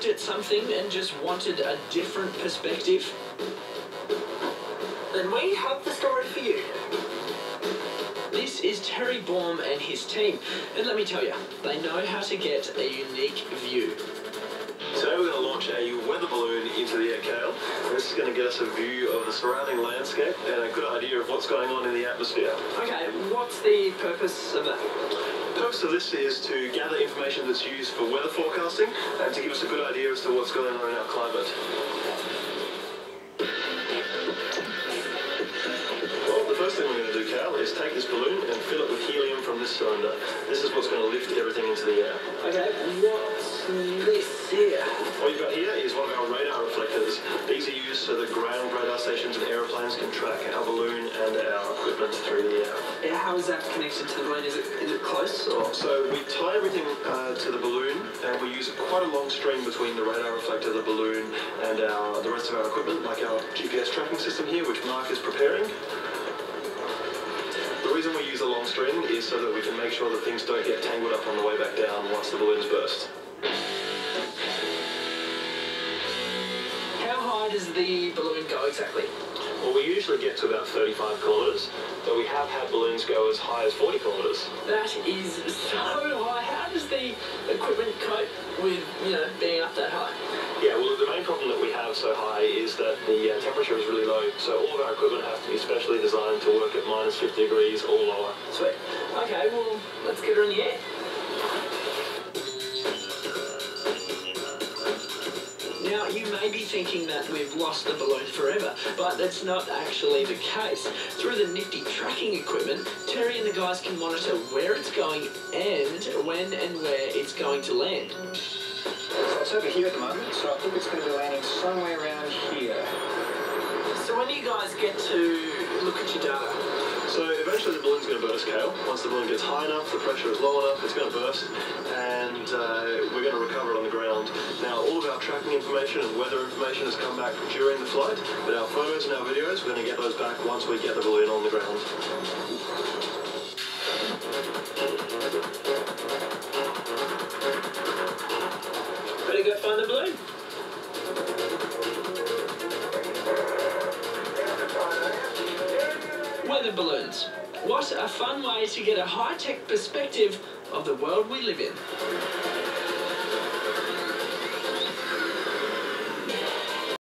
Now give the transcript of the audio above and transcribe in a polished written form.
looked at something and just wanted a different perspective? Then we have the story for you. This is Terry Baum and his team, and let me tell you, they know how to get a unique view. Today we're going to launch a weather balloon into the air, Kale. This is going to get us a view of the surrounding landscape and a good idea of what's going on in the atmosphere. Okay, what's the purpose of that? The purpose of this is to gather information that's used for weather forecasting and to give us a good idea as to what's going on in our climate. Well, the first thing we're going to do, Cal, is take this balloon and fill it with helium from this cylinder. This is what's going to lift everything into the air. Okay, what's this here? What you've got here is one of our radar reflectors. These are used so that ground radar stations and aeroplanes can track our balloon and our equipment through the air. Yeah, how is that connected to the balloon? Is it close or? So we tie everything to the balloon, and we use quite a long string between the radar reflector, the balloon, and the rest of our equipment, like our GPS tracking system here, which Mark is preparing. The reason we use a long string is so that we can make sure that things don't get tangled up on the way back down once the balloon's burst. How high does the balloon go exactly? Well, we usually get to about 35 kilometres, but we have had balloons go as high as 40 kilometres. That is so high. How does the equipment cope with, being up that high? Yeah, well, the main problem that we have so high is that the temperature is really low, so all of our equipment has to be specially designed to work at minus 50 degrees or lower. Sweet. Okay, well, let's get her in the air. Now, you may be thinking that we've lost the balloon forever, but that's not actually the case. Through the nifty tracking equipment, Terry and the guys can monitor where it's going and when and where it's going to land. So it's over here at the moment, so I think it's going to be landing somewhere around here. So when do you guys get to look at your data? So eventually the balloon's going to burst, Kale. Once the balloon gets high enough, the pressure is low enough, it's going to burst, and we're going to recover it on the ground. Now, all of our tracking information and weather information has come back during the flight, but our photos and our videos, we're going to get those back once we get the balloon on the ground. Better go find the balloon. Weather balloons. What a fun way to get a high-tech perspective of the world we live in.